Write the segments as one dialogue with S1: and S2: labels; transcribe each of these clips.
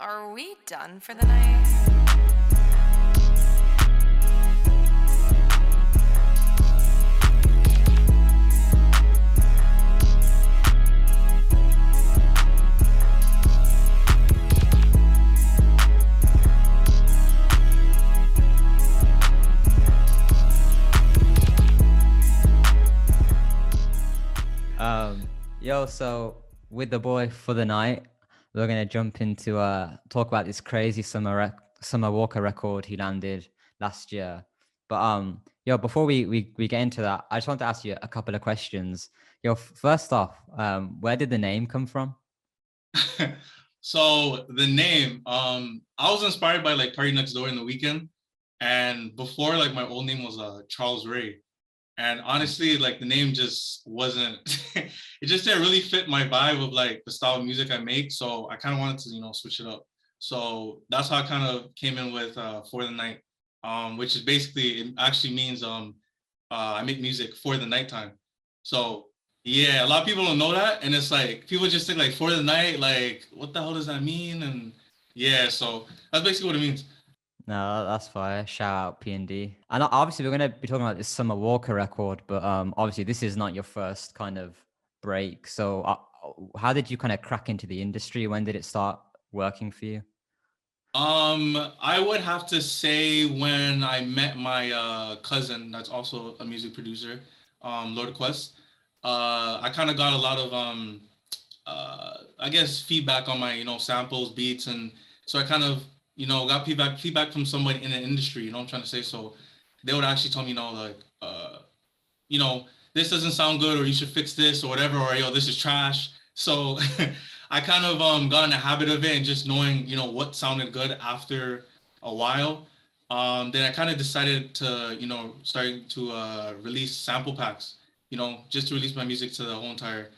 S1: Are we done for the night?
S2: So with the boy for the night, we're gonna jump into talk about this crazy Summer Walker record he landed last year. But before we get into that, I just want to ask you a couple of questions. First off, where did the name come from?
S3: So the name, I was inspired by like Party Next Door in the Weekend, and before like my old name was Charles Ray. And honestly, like the name just wasn't, it just didn't really fit my vibe of like the style of music I make. So I kind of wanted to, switch it up. So that's how I kind of came in with For the Night, which is basically, it actually means I make music for the nighttime. So yeah, a lot of people don't know that. And it's like, people just think like for the night, like what the hell does that mean? And yeah, so that's basically what it means.
S2: No, that's fire. Shout out P&D. And obviously, we're going to be talking about this Summer Walker record, but obviously, this is not your first kind of break. So, how did you kind of crack into the industry? When did it start working for you?
S3: I would have to say when I met my cousin, that's also a music producer, Lord Quest. I kind of got a lot of I guess feedback on my samples, beats, and so I kind of got feedback from somebody in the industry, you know what I'm trying to say. So they would actually tell me, like this doesn't sound good, or you should fix this or whatever, or this is trash. So I kind of got in the habit of it and just knowing what sounded good after a while. Then I kind of decided to starting to release sample packs, just to release my music to the whole entire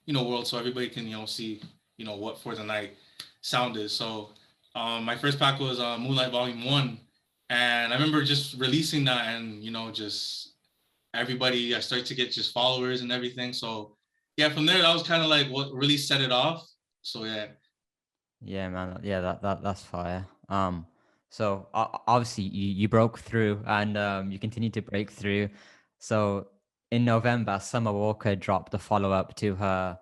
S3: world, so everybody can see what For the Night sound is. So my first pack was Moonlight Volume 1, and I remember just releasing that, and just everybody, I started to get just followers and everything. So yeah, from there, that was kind of like what really set it off. So
S2: yeah, man, yeah, that's fire. So obviously you broke through, and you continue to break through. So in November, Summer Walker dropped the follow-up to her,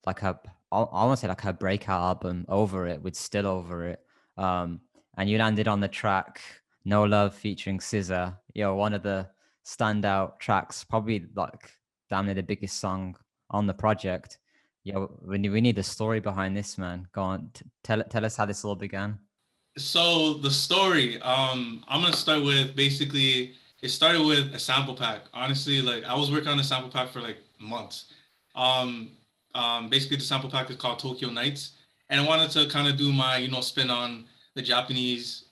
S2: like her, I want to say like her breakout album, Over It, with Still Over It. And you landed on the track No Love featuring SZA, one of the standout tracks, probably like damn near the biggest song on the project. We need the story behind this, man. Go on, tell us how this all began.
S3: So the story, I'm gonna start with basically, it started with a sample pack. Honestly, like I was working on a sample pack for like months. Basically the sample pack is called Tokyo Nights, and I wanted to kind of do my spin on the Japanese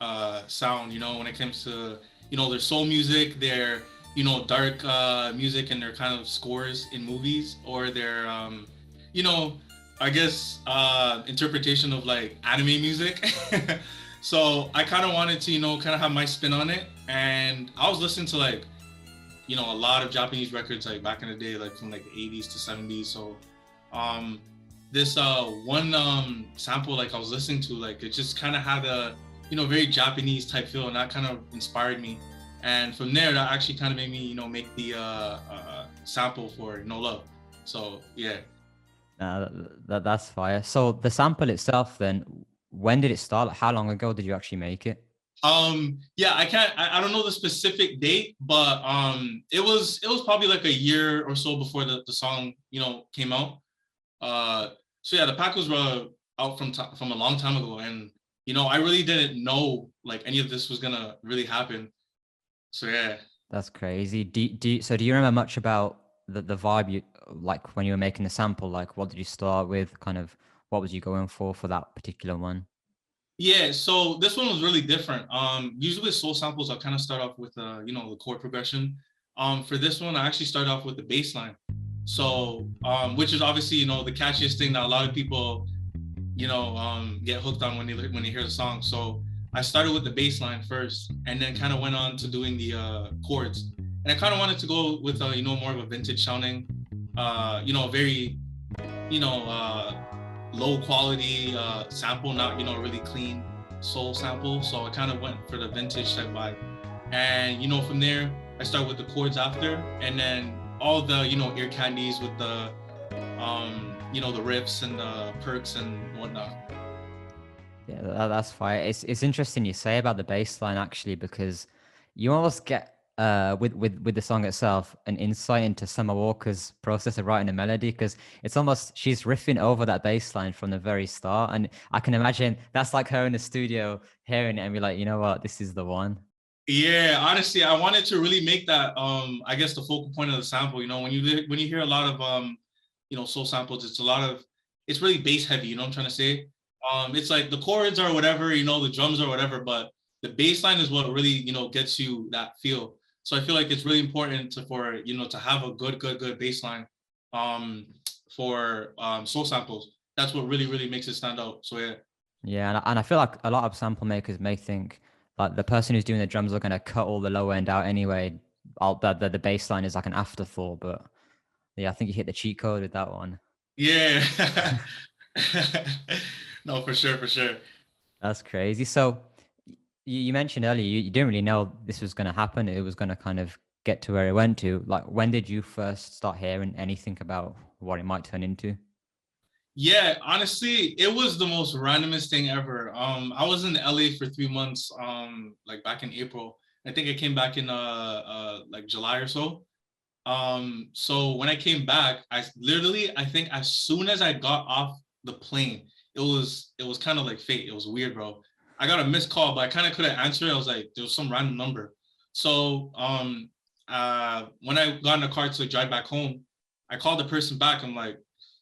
S3: sound. When it comes to their soul music, their dark music, and their kind of scores in movies, or their I guess interpretation of like anime music. So I kind of wanted to kind of have my spin on it, and I was listening to like a lot of Japanese records like back in the day, like from like the 80s to 70s. So this one sample like I was listening to, like it just kind of had a very Japanese type feel, and that kind of inspired me. And from there, that actually kind of made me make the sample for No Love. So yeah.
S2: That's fire. So the sample itself, then, when did it start? Like, how long ago did you actually make it?
S3: Yeah, I don't know the specific date, but it was probably like a year or so before the song came out. So yeah, the pack was out from a long time ago, and I really didn't know like any of this was gonna really happen. So yeah,
S2: that's crazy. So do you remember much about the vibe you like when you were making the sample? Like, what did you start with? Kind of, what was you going for that particular one?
S3: Yeah, so this one was really different. Usually with soul samples, I kind of start off with the chord progression. For this one, I actually started off with the bass line. So which is obviously the catchiest thing that a lot of people get hooked on when they hear the song. So I started with the bass line first, and then kind of went on to doing the chords. And I kind of wanted to go with more of a vintage sounding, very low quality sample, not really clean soul sample. So I kind of went for the vintage type vibe. And from there I start with the chords after, and then all the ear candies with the the riffs and the perks and whatnot.
S2: Yeah, that's fine. It's interesting you say about the bass line actually, because you almost get with the song itself an insight into Summer Walker's process of writing a melody, because it's almost she's riffing over that bass line from the very start, and I can imagine that's like her in the studio hearing it and be like, you know what, this is the one.
S3: Yeah, honestly, I wanted to really make that I guess the focal point of the sample. When you hear a lot of soul samples, it's really bass heavy, you know what I'm trying to say? It's like the chords or whatever, the drums or whatever, but the bass line is what really, gets you that feel. So I feel like it's really important to have a good bass line for soul samples. That's what really, really makes it stand out. So yeah.
S2: Yeah, and I feel like a lot of sample makers may think like the person who's doing the drums are going to cut all the low end out anyway. The bass line is like an afterthought, but yeah, I think you hit the cheat code with that one.
S3: Yeah. No, for sure, for sure.
S2: That's crazy. So you mentioned earlier you didn't really know this was going to happen. It was going to kind of get to where it went to. Like, when did you first start hearing anything about what it might turn into?
S3: Yeah, honestly, it was the most randomest thing ever. I was in LA for 3 months, like back in April. I think I came back in like July or so. So when I came back, I think as soon as I got off the plane, it was kind of like fate. It was weird, bro. I got a missed call, but I kind of couldn't answer it. I was like, there was some random number. So when I got in the car to drive back home, I called the person back. I'm like,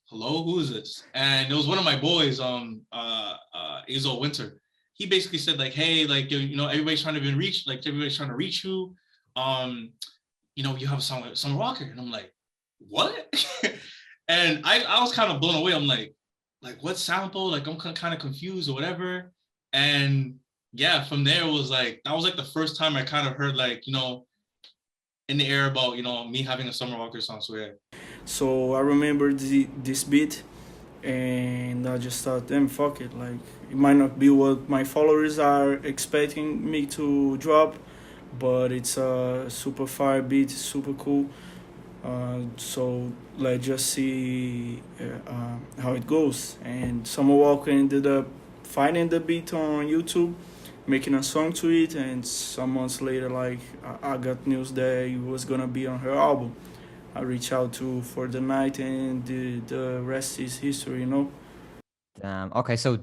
S3: hello, who is this? And it was one of my boys, Azo Winter. He basically said like, hey, like, everybody's trying to reach you. You have a song with Summer Walker. And I'm like, what? And I was kind of blown away. I'm like what sample? Like, I'm kind of confused or whatever. And yeah, from there it was like, that was like the first time I kind of heard like, in the air about, me having a Summer Walker song. So yeah.
S4: So I remember this beat, and I just thought, damn, fuck it. Like, it might not be what my followers are expecting me to drop, but it's a super fire beat, super cool. So let's just see how it goes. And Summer Walker ended up finding the beat on YouTube, making a song to it, and some months later, like, I got news that it was gonna be on her album. I reached out to FORTHENIGHT, and the rest is history, you know.
S2: Damn. Okay, so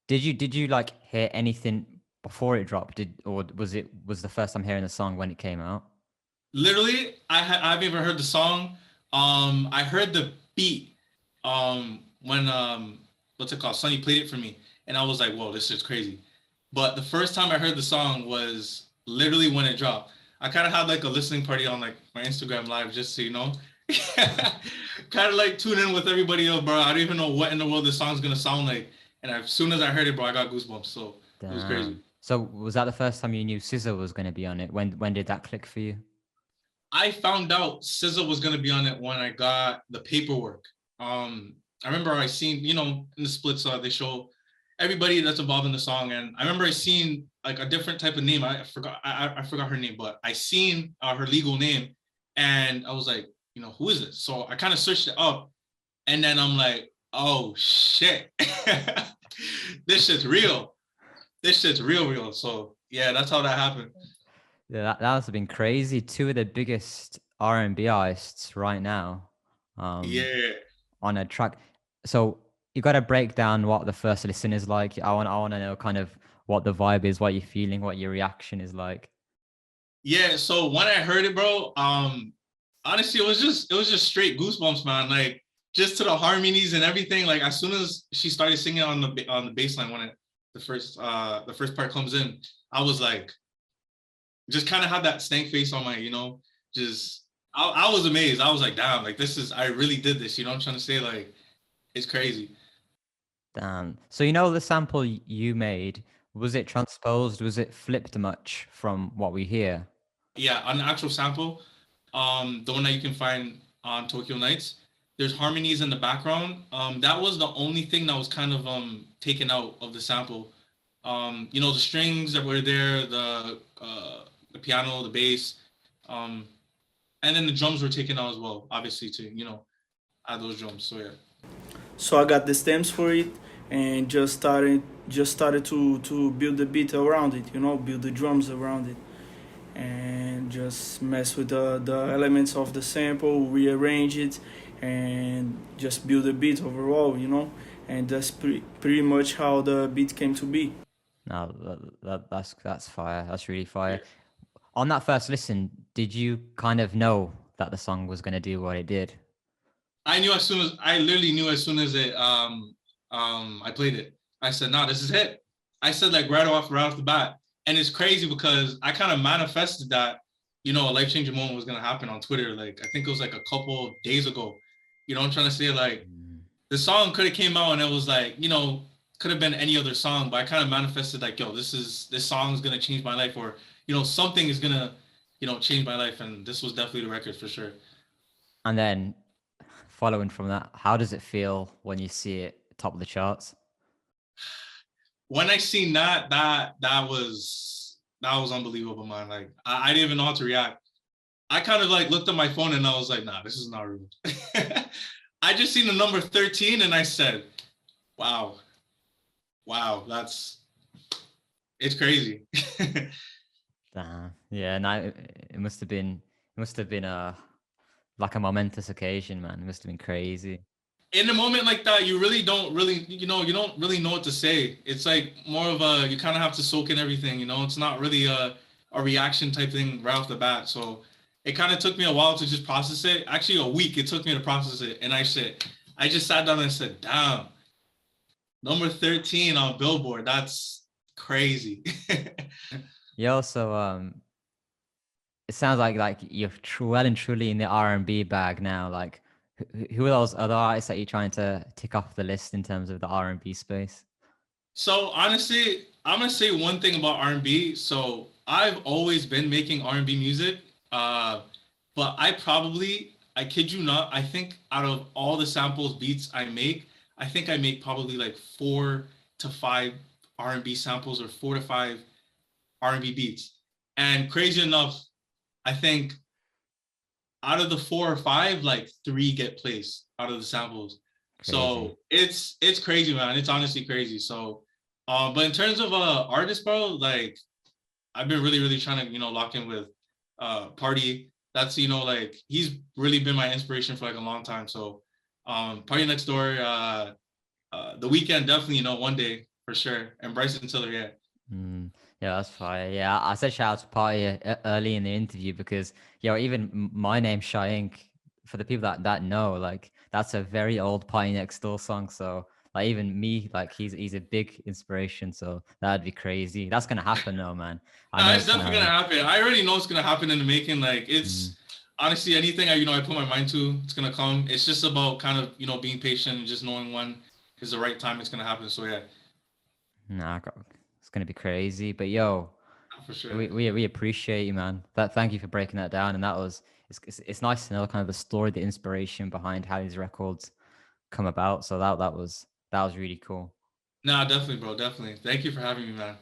S2: did you like hear anything before it dropped? Or was the first time hearing the song when it came out?
S3: Literally, I've even heard the song. I heard the beat when what's it called? Sonni played it for me, and I was like, whoa, this is crazy. But the first time I heard the song was literally when it dropped. I kind of had like a listening party on like my Instagram live, just so you know. Kind of like tune in with everybody else, bro. I don't even know what in the world this song's gonna sound like. And as soon as I heard it, bro, I got goosebumps. So it was crazy.
S2: Damn. So was that the first time you knew SZA was going to be on it? When did that click for you?
S3: I found out SZA was gonna be on it when I got the paperwork. I remember I seen, in the splits they show everybody that's involved in the song, and I remember I seen like a different type of name. I forgot her name, but I seen her legal name, and I was like, who is this? So I kind of searched it up, and then I'm like, oh shit, this shit's real. This shit's real. So yeah, that's how that happened.
S2: Yeah, that must have been crazy. Two of the biggest R&B artists right now,
S3: Yeah.
S2: on a track. So you got to break down what the first listen is like. I want to know kind of what the vibe is, what you're feeling, what your reaction is like.
S3: Yeah, so when I heard it, bro, honestly, it was just straight goosebumps, man. Like, just to the harmonies and everything. Like, as soon as she started singing on the bass line, when the first part comes in, I was like, just kind of had that stank face on my, just I was amazed. I was like, damn, like, I really did this. You know what I'm trying to say? Like, it's crazy.
S2: Damn. So the sample you made, was it transposed? Was it flipped much from what we hear?
S3: Yeah, on the actual sample, the one that you can find on Tokyo Nights. there's harmonies in the background. That was the only thing that was kind of taken out of the sample. You know, the strings that were there, the piano, the bass, um, and then the drums were taken out as well, obviously to, you know, add those drums. So yeah.
S4: So I got the stems for it and just started to build the beat around it, build the drums around it, and just mess with the elements of the sample, rearrange it, and just build a beat overall, and that's pretty much how the beat came to be.
S2: No, that's fire. That's really fire. On that first listen, did you kind of know that the song was gonna do what it did?
S3: I literally knew as soon as I played it. I said, "Nah, this is it." I said like right off the bat, and it's crazy because I kind of manifested that, you know, a life changing moment was gonna happen on Twitter. Like I think it was like a couple of days ago. You know, I'm trying to say like the song could have came out and it was like, you know, could have been any other song, but I kind of manifested like, yo, this song is gonna change my life, or you know, something is gonna, you know, change my life, and this was definitely the record for sure.
S2: And then following from that, how does it feel when you see it top of the charts?
S3: When I seen that was unbelievable, man. Like I didn't even know how to react. I kind of like looked at my phone and I was like, nah, this is not real. I just seen the number 13 and I said, wow, it's crazy.
S2: Yeah, no, it must have been a like a momentous occasion, man. It must have been crazy.
S3: In a moment like that, you really don't really, you don't really know what to say. It's like more of a, you kind of have to soak in everything, you know? It's not really a reaction type thing right off the bat. So it kind of took me a while to just process it. Actually, a week it took me to process it. And I just sat down and said, damn, number 13 on Billboard. That's crazy.
S2: You also it sounds like you're well and truly in the R&B bag now. Like, who are those other artists that you're trying to tick off the list in terms of the R&B space?
S3: So honestly, I'm gonna say one thing about R&B. So I've always been making R&B music, but I kid you not, I think out of all the samples beats I think I make probably like 4 to 5 R&B samples or 4 to 5 R&B beats. And crazy enough, I think out of the 4 or 5, like 3 get placed out of the samples.
S2: Crazy.
S3: So it's crazy, man. It's honestly crazy. So, but in terms of artists, bro, like I've been really trying to, you know, lock in with Party. That's, you know, like he's really been my inspiration for like a long time. So, Party Next Door, The Weekend, definitely, you know, one day for sure, and Bryson Tiller, yeah.
S2: Yeah, that's fire. Yeah, I said shout out to Party early in the interview because, even my name Shy Inc. For the people that know, like that's a very old Party Next Door song. So like even me, like he's a big inspiration. So that'd be crazy. That's gonna happen though, man. I know
S3: It's definitely gonna happen. I already know it's gonna happen in the making. Like it's honestly anything I put my mind to, it's gonna come. It's just about kind of, you know, being patient and just knowing when is the right time it's gonna happen. So yeah,
S2: Nah, it's gonna be crazy. But
S3: for sure.
S2: we appreciate you, man. Thank you for breaking that down. And it's nice to know kind of the story, the inspiration behind how these records come about. So that was really cool.
S3: Nah, definitely, bro. Definitely. Thank you for having me, man.